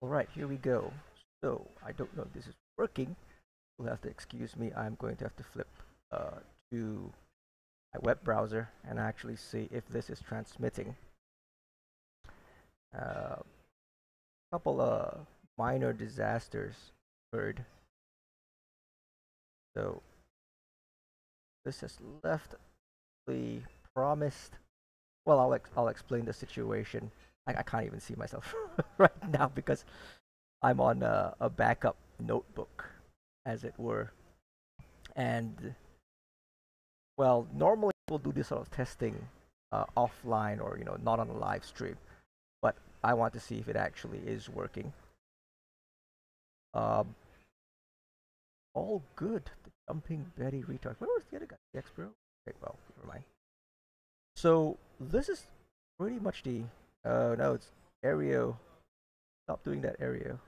Alright, here we go. So, I don't know if this is working. You'll have to excuse me. I'm going to have to flip uh, to my web browser and actually see if this is transmitting. A couple of minor disasters occurred. So, this has left the promised. Well, I'll explain the situation. I can't even see myself right now because I'm on a backup notebook, as it were. And well, normally we'll do this sort of testing offline or not on a live stream, but I want to see if it actually is working. Um, all good. The jumping Betty retard. Where was the other guy? The X-Bro? Okay, well, never mind. So this is pretty much the. No, it's Aereo. Stop doing that, Aereo.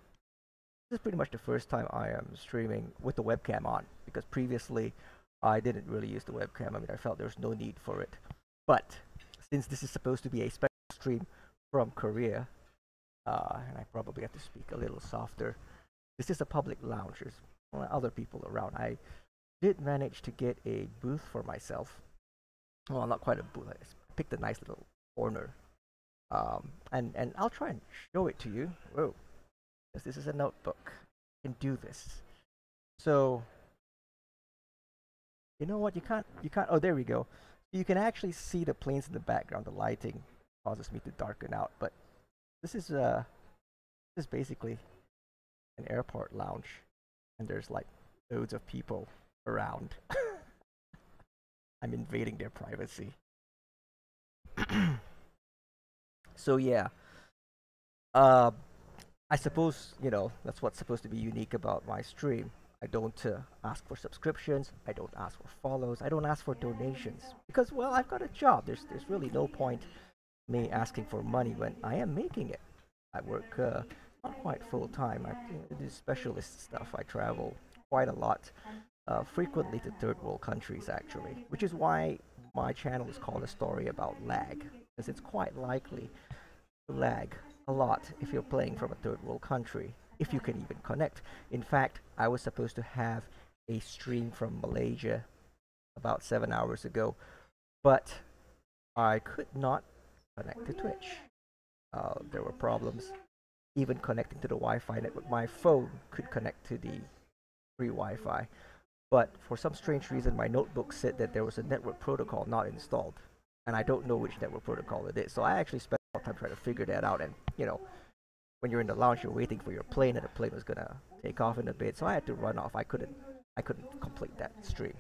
This is pretty much the first time I am streaming with the webcam on because previously I didn't really use the webcam. I mean, I felt there's no need for it. But since this is supposed to be a special stream from Korea, and I probably have to speak a little softer, this is a public lounge. There's other people around. I did manage to get a booth for myself. Well, not quite a booth. I picked a nice little corner. And I'll try and show it to you. Whoa, because this is a notebook. I can do this. So you know what? You can't. Oh, there we go. You can actually see the planes in the background. The lighting causes me to darken out, but this is basically an airport lounge, and there's like loads of people around. I'm invading their privacy. So yeah, uh, I suppose that's what's supposed to be unique about my stream. I don't ask for subscriptions. I don't ask for follows. I don't ask for donations because well, I've got a job. There's really no point me asking for money when I am making it. I work not quite full time. I do specialist stuff. I travel quite a lot, frequently to third world countries actually, which is why my channel is called A Story About Lag, because it's quite likely to lag a lot if you're playing from a third world country, if you can even connect. In fact, I was supposed to have a stream from Malaysia about 7 hours ago, but I could not connect to Twitch. There were problems even connecting to the Wi-Fi network. My phone could connect to the free Wi-Fi, but for some strange reason, my notebook said that there was a network protocol not installed, and I don't know which network protocol it is. So I actually spent a lot of time trying to figure that out. And when you're in the lounge, you're waiting for your plane, and the plane was gonna take off in a bit, so I had to run off. I couldn't complete that stream.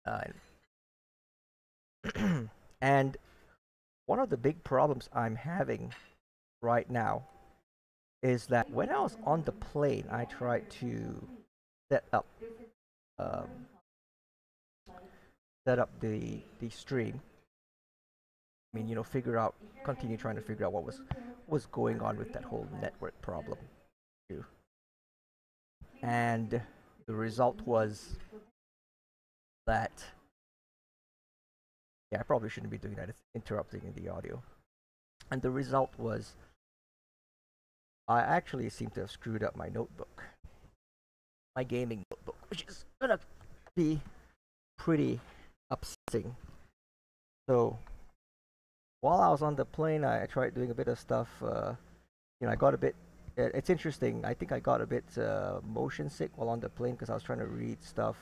Uh, and one of the big problems I'm having right now is that when I was on the plane, I tried to set up um, the stream. I mean, continue trying to figure out what was going on with that whole network problem too. And the result was that yeah, I probably shouldn't be doing that. It's interrupting in the audio. And the result was I actually seem to have screwed up my notebook, my gaming notebook, which is gonna be pretty upsetting. So while I was on the plane, I tried doing a bit of stuff. I got a bit. It's interesting. I think I got a bit motion sick while on the plane because I was trying to read stuff,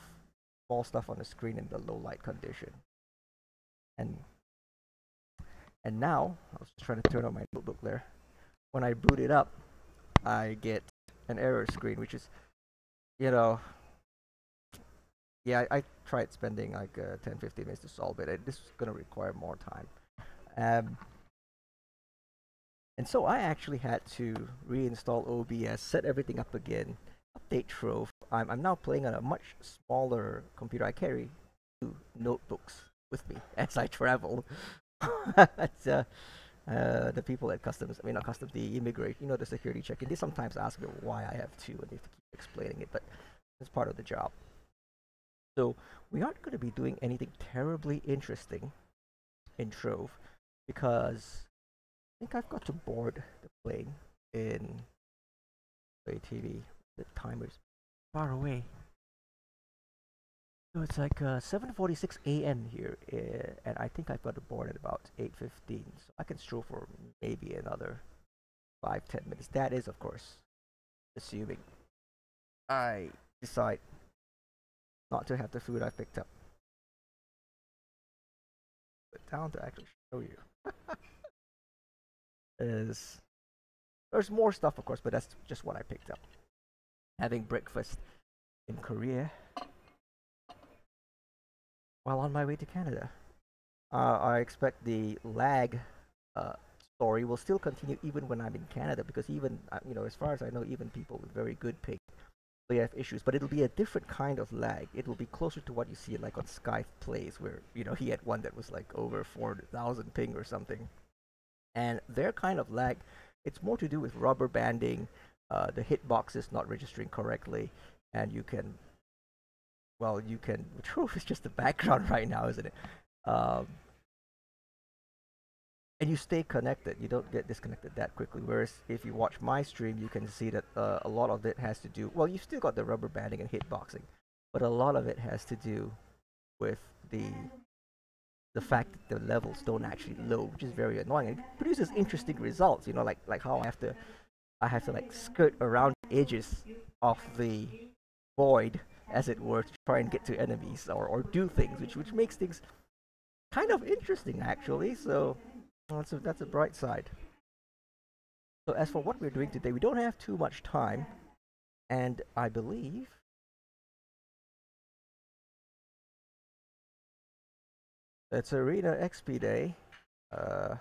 small stuff on the screen in the low light condition. And now I was just trying to turn on my notebook there. When I boot it up, I get an error screen, which is, you know, yeah, I tried spending like 10, 15 minutes to solve it. This is gonna require more time. Um, and so I actually had to reinstall OBS, set everything up again, update Trove. I'm now playing on a much smaller computer. I carry two notebooks with me as I travel. It's, the people at customs, I mean not customs, the immigration, the security check-in, they sometimes ask me why I have two, and they have to keep explaining it, but it's part of the job. So we aren't going to be doing anything terribly interesting in Trove because I think I've got to board the plane in TV. The timer's far away. So it's like 7:46 a.m. here, and I think I've got to board at about 8:15. So I can stroll for maybe another 5-10 minutes. That is, of course, assuming I decide not to have the food I picked up. Put down to actually show you is there's more stuff, of course, but that's just what I picked up. Having breakfast in Korea while on my way to Canada. I expect the lag uh, story will still continue even when I'm in Canada because even as far as I know, even people with very good ping they have issues, but it'll be a different kind of lag. It will be closer to what you see like on Sky Plays, where he had one that was like over 4,000 ping or something, and their kind of lag, it's more to do with rubber banding, the hitboxes not registering correctly, and you can truth is just the background right now, isn't it? Um, and you stay connected. You don't get disconnected that quickly. Whereas if you watch my stream, you can see that a lot of it has to do. Well, you've still got the rubber banding and hitboxing, but a lot of it has to do with the fact that the levels don't actually load, which is very annoying. It produces interesting results. Like how I have to like skirt around the edges of the void, as it were, to try and get to enemies or do things, which makes things kind of interesting actually. So that's a bright side. So as for what we're doing today, we don't have too much time, and I believe it's Arena XP Day. Uh,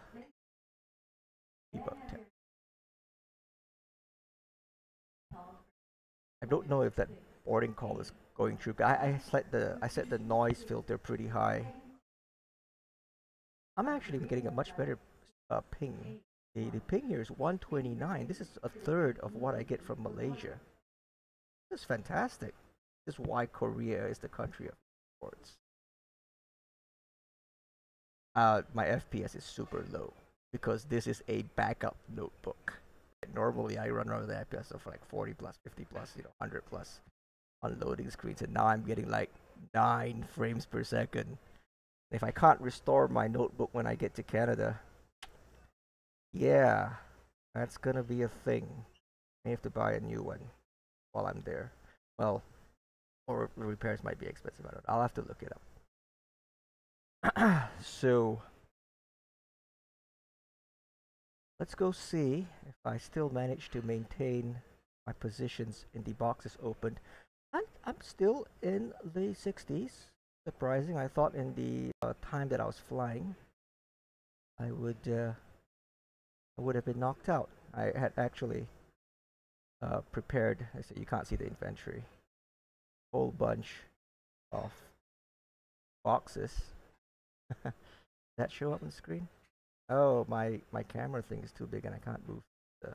I don't know if that boarding call is going through. I set the noise filter pretty high. I'm actually getting a much better ping. The ping here is 129. This is a third of what I get from Malaysia. This is fantastic. This is why Korea is the country of sports. My FPS is super low because this is a backup notebook. Normally, I run around with an FPS of like 40 plus, 50 plus, 100 plus on loading screens, and now I'm getting like 9 frames per second. If I can't restore my notebook when I get to Canada, yeah, that's gonna be a thing. I have to buy a new one while I'm there. Well, or repairs might be expensive. I don't know. I'll have to look it up. So let's go see if I still manage to maintain my positions in the boxes opened. I'm still in the 60s. Surprising. I thought in the time that I was flying, I would have been knocked out. I had actually prepared. I said you can't see the inventory. Whole bunch of boxes. That show up on the screen? Oh, my camera thing is too big and I can't move the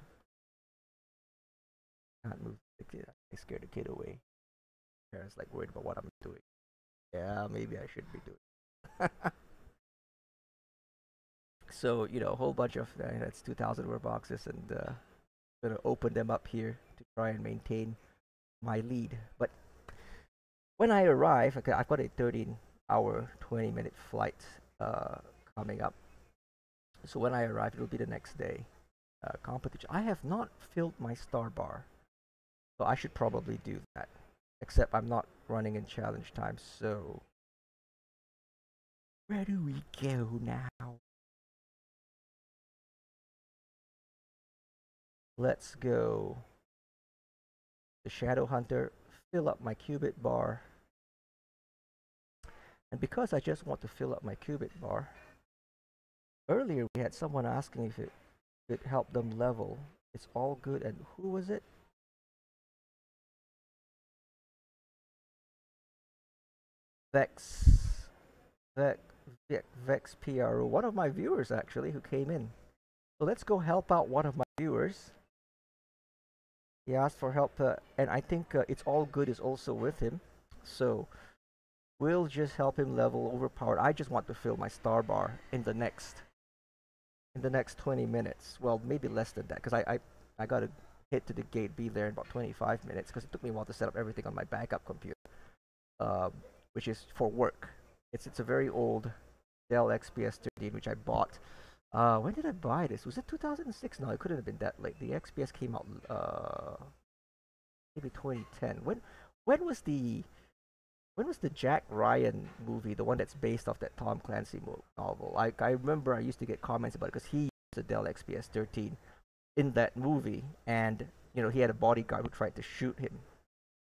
kid. I scared the kid away. Parents like worried about what I'm doing. Yeah, maybe I should be doing. So a whole bunch of that's 2,000 word boxes, and gonna open them up here to try and maintain my lead. But when I arrive, okay, I've got a 13-hour, 20-minute flight coming up. So when I arrive, it'll be the next day. Competition. I have not filled my star bar, so I should probably do that. Except I'm not running in challenge time, so where do we go now? Let's go the Shadow Hunter, fill up my qubit bar. And because I just want to fill up my qubit bar, earlier we had someone asking if it helped them level. It's all good. And who was it? Vex. Vex PRO. One of my viewers actually who came in. So let's go help out one of my viewers. He asked for help, and I think it's all good is also with him. So we'll just help him level overpowered. I just want to fill my star bar in the next 20 minutes. Well, maybe less than that, because I gotta hit to the gate, be there in about 25 minutes because it took me a while to set up everything on my backup computer, um, which is for work. It's a very old Dell XPS 13 which I bought. When did I buy this? Was it 2006? No, it couldn't have been that late. The XPS came out maybe 2010. When was the when was the Jack Ryan movie, the one that's based off that Tom Clancy novel? I remember I used to get comments about it because he used a Dell XPS 13 in that movie, and he had a bodyguard who tried to shoot him.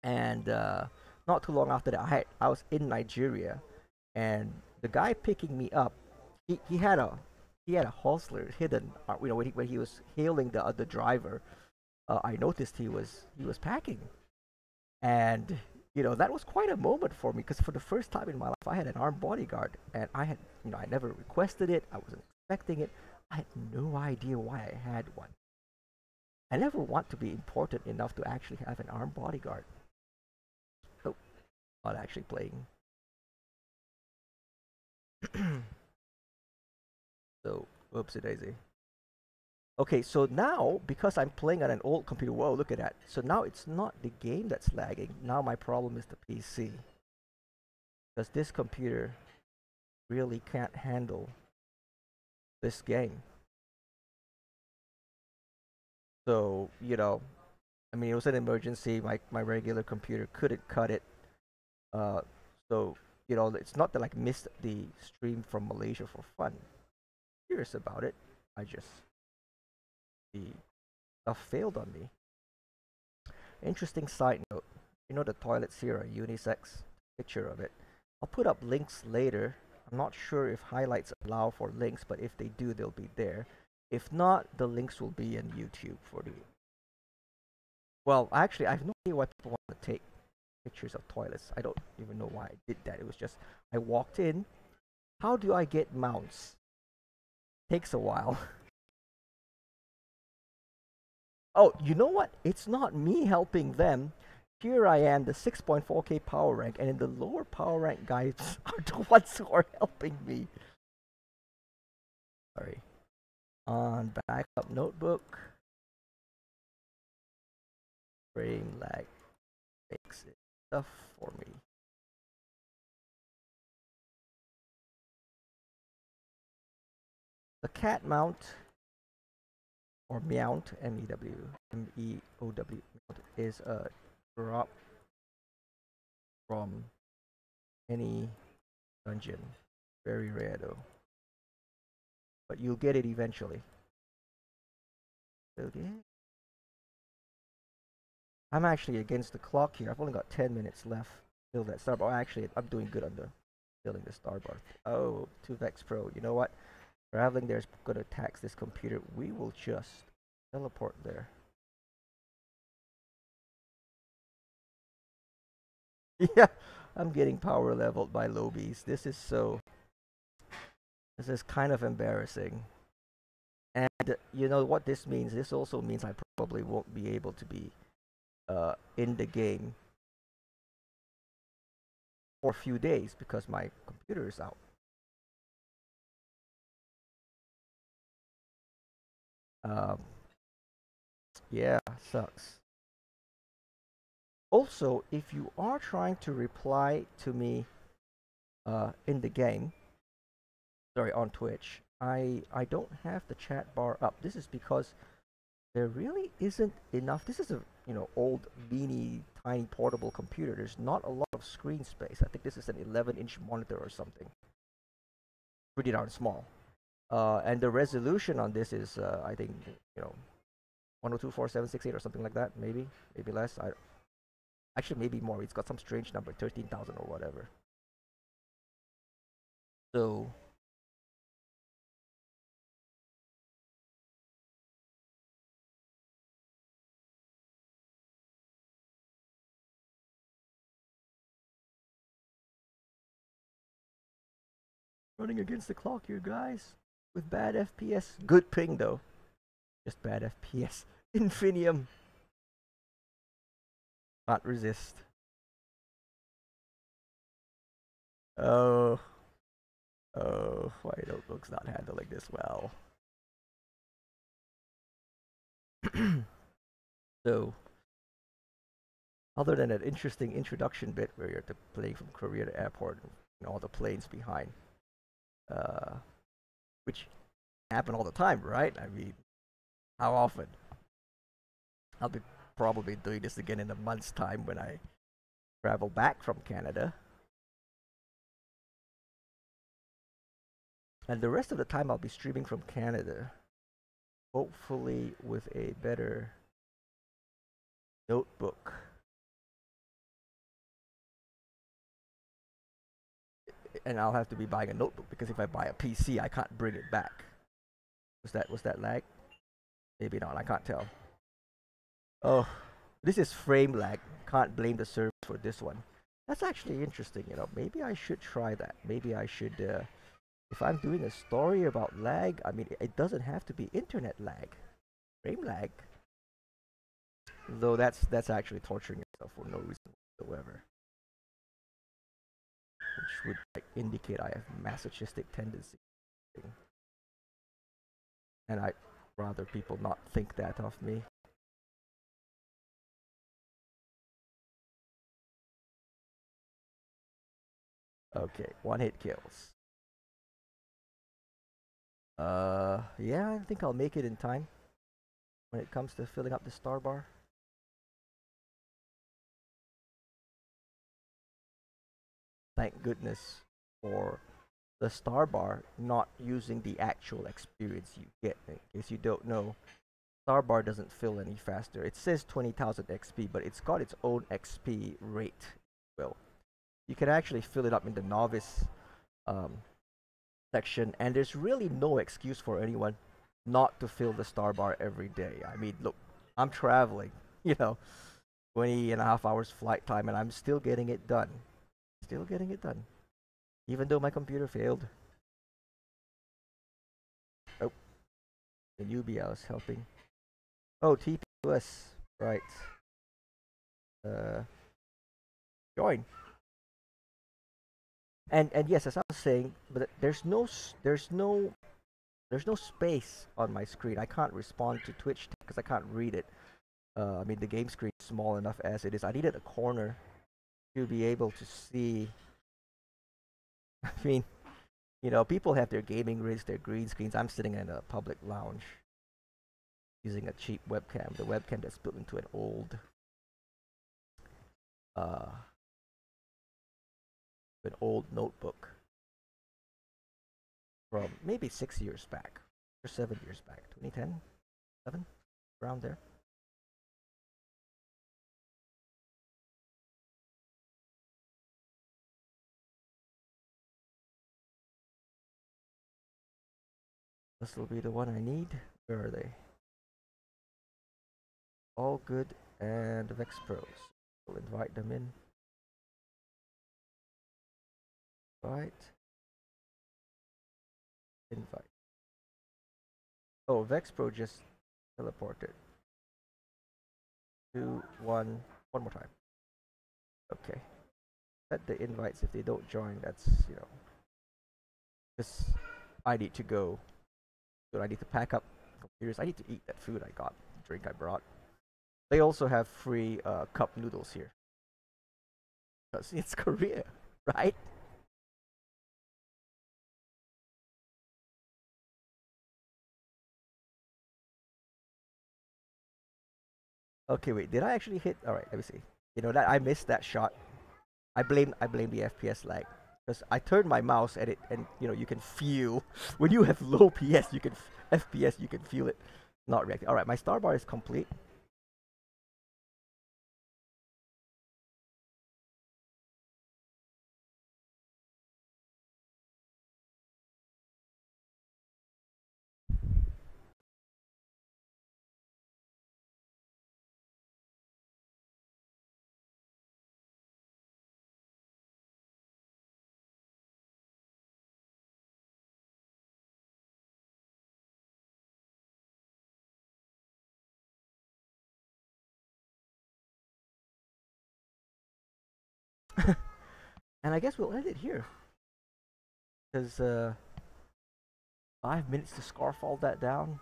And not too long after that, I was in Nigeria, and the guy picking me up, he had a hostler hidden. When he was hailing the driver, I noticed he was packing, and that was quite a moment for me because for the first time in my life I had an armed bodyguard, and I never requested it. I wasn't expecting it. I had no idea why I had one. I never want to be important enough to actually have an armed bodyguard. Oh, not actually playing. So, whoopsie daisy. Okay, so now, because I'm playing on an old computer, whoa, look at that. So now it's not the game that's lagging. Now my problem is the PC. Because this computer really can't handle this game. So, I mean, it was an emergency. My regular computer couldn't cut it. Uh, so, it's not that I missed the stream from Malaysia for fun. Curious about it. The stuff failed on me. Interesting side note. The toilets here are unisex. Picture of it. I'll put up links later. I'm not sure if highlights allow for links, but if they do, they'll be there. If not, the links will be in YouTube for the. Well, actually, I have no idea why people want to take pictures of toilets. I don't even know why I did that. It was just I walked in. How do I get mounts? Takes a while. Oh, you know what? It's not me helping them. Here I am, the 6.4K power rank, and in the lower power rank guys are the ones who are helping me. Sorry. On backup notebook. Frame lag makes it tough for me. The cat mount, or mount, M-E-W, is a drop from any dungeon. Very rare though. But you'll get it eventually. Okay. I'm actually against the clock here. I've only got 10 minutes left till that star bar. Oh, actually, I'm doing good on filling the star bar. Oh, 2Vex Pro. You know what? Traveling there is going to tax this computer. We will just teleport there. Yeah, I'm getting power leveled by lobies. This is kind of embarrassing. And you know what this means? This also means I probably won't be able to be in the game for a few days because my computer is out. Um, yeah, sucks. Also, if you are trying to reply to me in the game, sorry, on Twitch, I don't have the chat bar up. This is because there really isn't enough. This is a old beanie tiny portable computer. There's not a lot of screen space. I think this is an 11-inch monitor or something. Pretty darn small. And the resolution on this is I think 1024 768 or something like that. Maybe less. Actually maybe more. It's got some strange number, 13,000 or whatever. So running against the clock here, guys, with bad FPS. Good ping though. Just bad FPS. Infinium. Not resist. Oh. Oh, my notebook's not handling this well. So, other than an interesting introduction bit where you're playing from Korea to airport and all the planes behind, uh, which happen all the time, right? I mean, how often? I'll be probably doing this again in a month's time when I travel back from Canada. And the rest of the time I'll be streaming from Canada, hopefully with a better notebook. And I'll have to be buying a notebook because if I buy a PC, I can't bring it back. Was that lag? Maybe not. I can't tell. Oh, this is frame lag. Can't blame the server for this one. That's actually interesting. Maybe I should try that. Maybe I should. If I'm doing a story about lag, I mean, it doesn't have to be internet lag. Frame lag. Though that's actually torturing yourself for no reason whatsoever. Which would indicate I have masochistic tendency. And I'd rather people not think that of me. Okay, one hit kills. Yeah, I think I'll make it in time when it comes to filling up the star bar. Thank goodness for the star bar not using the actual experience you get. In case you don't know, star bar doesn't fill any faster. It says 20,000 XP, but it's got its own XP rate. Well, you can actually fill it up in the novice um, section, and there's really no excuse for anyone not to fill the star bar every day. I mean, look, I'm traveling, 20 and a half hours flight time, and I'm still getting it done. Still getting it done. Even though my computer failed. Oh, the newbie I was helping. Oh, TPUS. Right. Uh, join. And yes, as I was saying, but there's no space on my screen. I can't respond to Twitch because I can't read it. I mean, the game screen is small enough as it is. I needed a corner to be able to see. I mean, people have their gaming rigs, their green screens. I'm sitting in a public lounge using a cheap webcam. The webcam that's built into uh, an old notebook from maybe 6 years back or 7 years back, 2010, 7, around there. This will be the one I need. Where are they? All good and Vex Pros. We'll invite them in. Right. Invite. Oh, Vex Pro just teleported. 2, 1, one more time. Okay. Set the invites if they don't join. That's because I need to go. So I need to pack up computers. I need to eat that food I got, drink I brought. They also have free cup noodles here. Because it's Korea, right? Okay, wait. Did I actually hit? All right, let me see. That I missed that shot. I blame the FPS lag because I turned my mouse at it, and you can feel when you have low PS, you can FPS, you can feel it not reacting. All right, my star bar is complete. And I guess we'll end it here because 5 minutes to scarf all that down.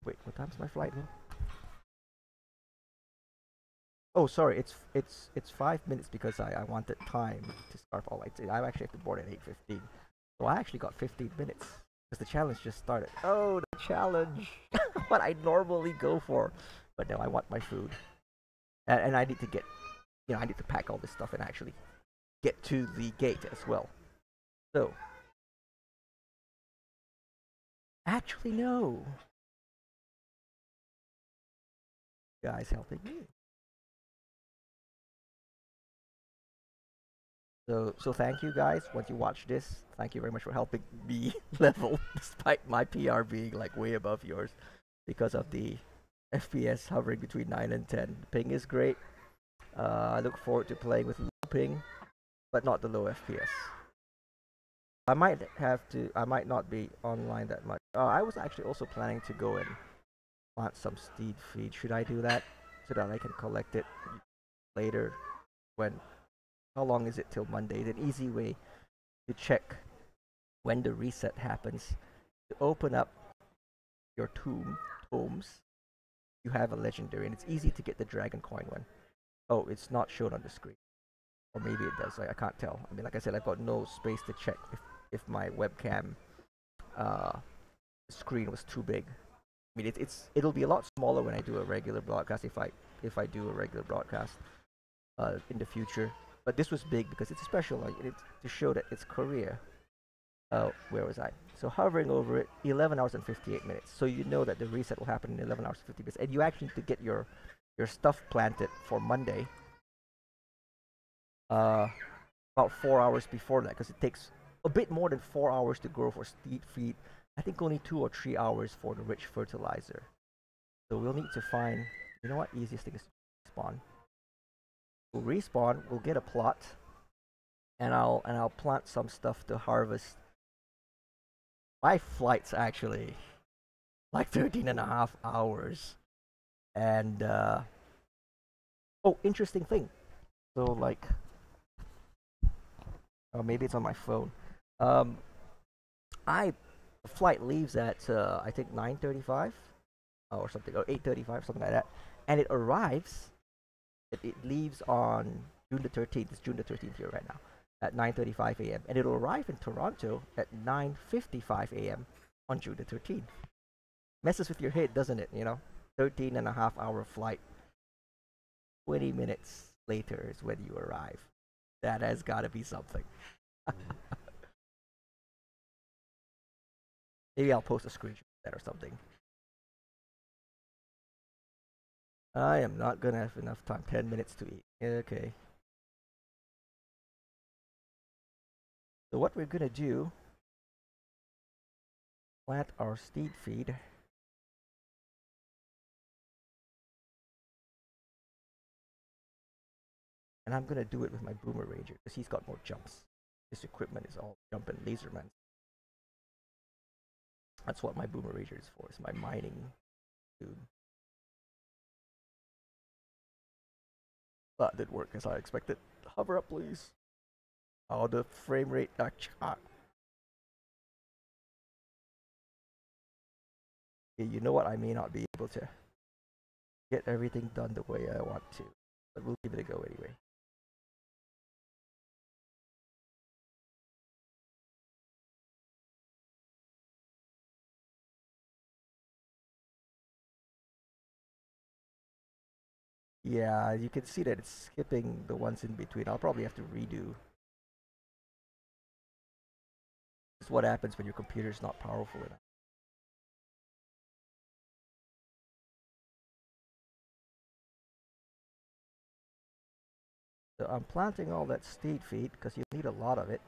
Wait, what time's my flight? Oh, sorry, it's 5 minutes because I wanted time to start all. I actually have to board at 8:15, so I actually got 15 minutes because the challenge just started. Oh, the challenge! What I normally go for, but no, I want my food, and I need to get, I need to pack all this stuff and actually get to the gate as well. So, actually, no, guys helping me. So thank you guys. Once you watch this, thank you very much for helping me level, despite my PR being like way above yours, because of the FPS hovering between 9 and 10. The ping is great. I look forward to playing with low ping, but not the low FPS. I might have to. I might not be online that much. I was actually also planning to go and plant some steed feed. Should I do that so that I can collect it later? When? How long is it till Monday? It's an easy way to check when the reset happens. To open up your tomes, you have a legendary, and it's easy to get the dragon coin one. Oh, it's not shown on the screen, or maybe it does. I can't tell. I mean, like I said, I've got no space to check if my webcam uh, screen was too big. I mean, it'll be a lot smaller when I do a regular broadcast if I do a regular broadcast in the future. But this was big because it's special. Like it's to show that it's Korea. Where was I? So hovering over it, 11 hours and 58 minutes. So you know that the reset will happen in 11 hours and 50 minutes, and you actually need to get your stuff planted for Monday. About 4 hours before that, because it takes a bit more than 4 hours to grow for steed feed. I think only 2 or 3 hours for the rich fertilizer. So we'll need to find. You know what? Easiest thing is to spawn. We'll respawn. We'll get a plot, and I'll plant some stuff to harvest. My flight's actually like 13 and a half hours. And oh, interesting thing. So like, oh, maybe it's on my phone. Um, I the flight leaves at I think 9:35 or something, or 8:35, something like that, and it arrives. It leaves on June the 13th. It's June the 13th here right now at 9:35 a.m. and it'll arrive in Toronto at 9:55 a.m. on June the 13th. Messes with your head, doesn't it? 13 and a half hour flight. 20 minutes later is when you arrive. That has got to be something. Maybe I'll post a screenshot of that or something. I am not gonna have enough time. 10 minutes to eat. Okay. So what we're gonna do, plant our steed feed. And I'm gonna do it with my Boomer Ranger because he's got more jumps. His equipment is all jump and laserman. That's what my Boomer Ranger is for. It's my mining dude. That did work as I expected. Hover up, please. Oh, the frame rate. You know what? I may not be able to get everything done the way I want to, but we'll give it a go anyway. Yeah, you can see that it's skipping the ones in between. I'll probably have to redo. This is what happens when your computer's not powerful enough. So I'm planting all that steed feed because you need a lot of it.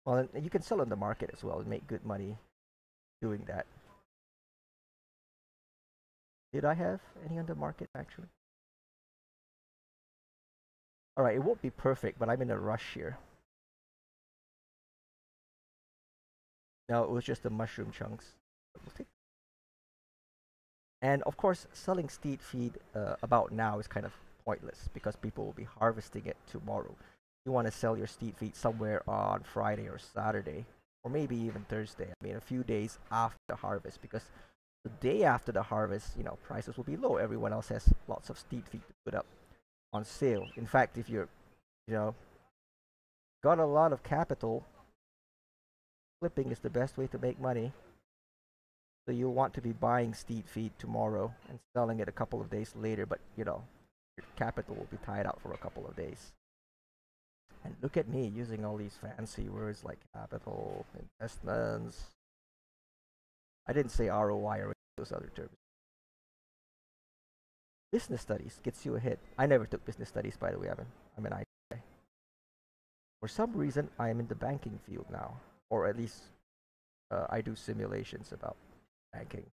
Well, and you can sell on the market as well and make good money doing that. Did I have any on the market actually? Alright, it won't be perfect, but I'm in a rush here. No, it was just the mushroom chunks. And of course, selling steed feed about now is kind of pointless because people will be harvesting it tomorrow. You want to sell your steed feed somewhere on Friday or Saturday, or maybe even Thursday. I mean, a few days after the harvest, because the day after the harvest, prices will be low. Everyone else has lots of steed feed to put up. on sale. In fact, if you're, you know, got a lot of capital, flipping is the best way to make money. So you'll want to be buying steed feed tomorrow and selling it a couple of days later, but your capital will be tied out for a couple of days. And look at me using all these fancy words like capital, investments. I didn't say ROI or those other terms. Business studies gets you ahead. I never took business studies, by the way. I'm an IT guy. For some reason, I am in the banking field now, or at least I do simulations about banking.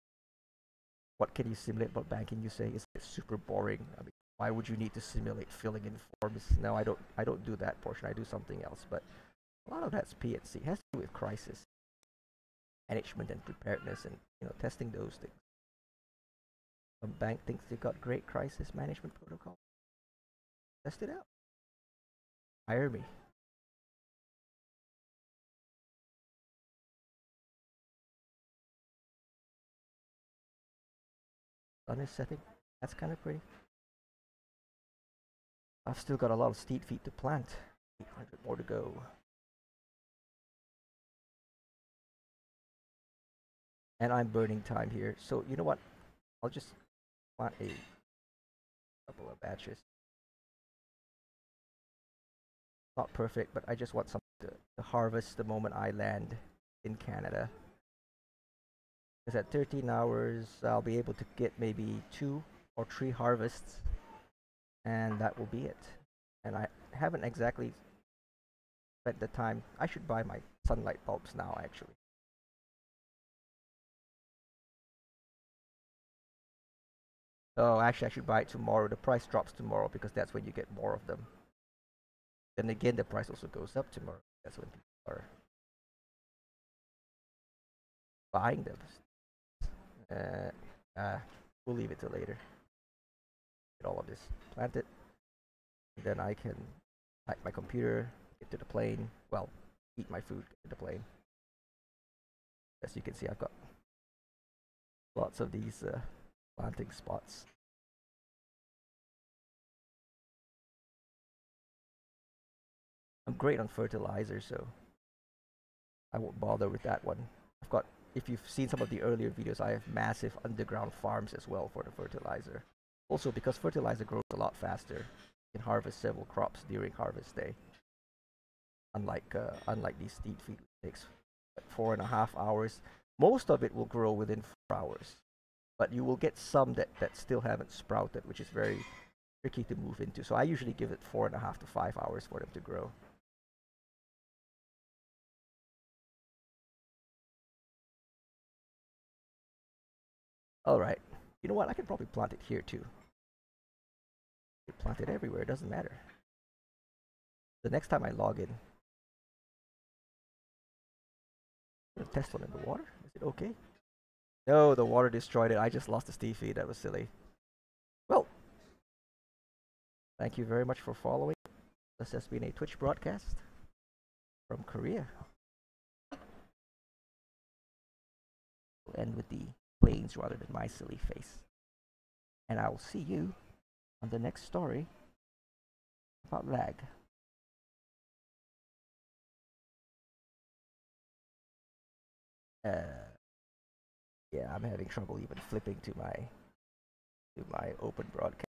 What can you simulate about banking? You say it's super boring. I mean, why would you need to simulate filling in forms? No, I don't. I don't do that portion. I do something else. But a lot of that's P&C. It has to do with crisis management and preparedness, and testing those things. Some bank thinks they've got great crisis management protocol. Test it out. Hire me. Sun is setting. That's kind of pretty. I've still got a lot of steed feet to plant. 800 more to go. And I'm burning time here. So you know what? I'll just plant a couple of batches. Not perfect, but I just want something to harvest the moment I land in Canada. Because at 13 hours, I'll be able to get maybe 2 or 3 harvests, and that will be it. And I haven't exactly spent the time. I should buy my sunlight bulbs now, actually. Oh, actually, I should buy it tomorrow. The price drops tomorrow because that's when you get more of them. Then again, the price also goes up tomorrow. That's when people are buying them. We'll leave it till later. Get all of this planted. Then I can pack my computer, get to the plane. Well, eat my food, get to the plane. As you can see, I've got lots of these planting spots. I'm great on fertilizer, so I won't bother with that one. I've got, if you've seen some of the earlier videos, I have massive underground farms as well for the fertilizer. Also, because fertilizer grows a lot faster, you can harvest several crops during harvest day. Unlike these steed feed, which takes 4.5 hours. Most of it will grow within 4 hours, but you will get some that still haven't sprouted, which is very tricky to move into. So I usually give it 4.5 to 5 hours for them to grow. All right. You know what? I can probably plant it here too. Plant it everywhere. It doesn't matter. The next time I log in, I'm gonna test one in the water. Is it okay? No, the water destroyed it. I just lost the steed feed. That was silly. Well, thank you very much for following. This has been a Twitch broadcast from Korea. We'll end with the planes rather than my silly face. And I will see you on the next story about lag. Yeah, I'm having trouble even flipping to my open broadcast.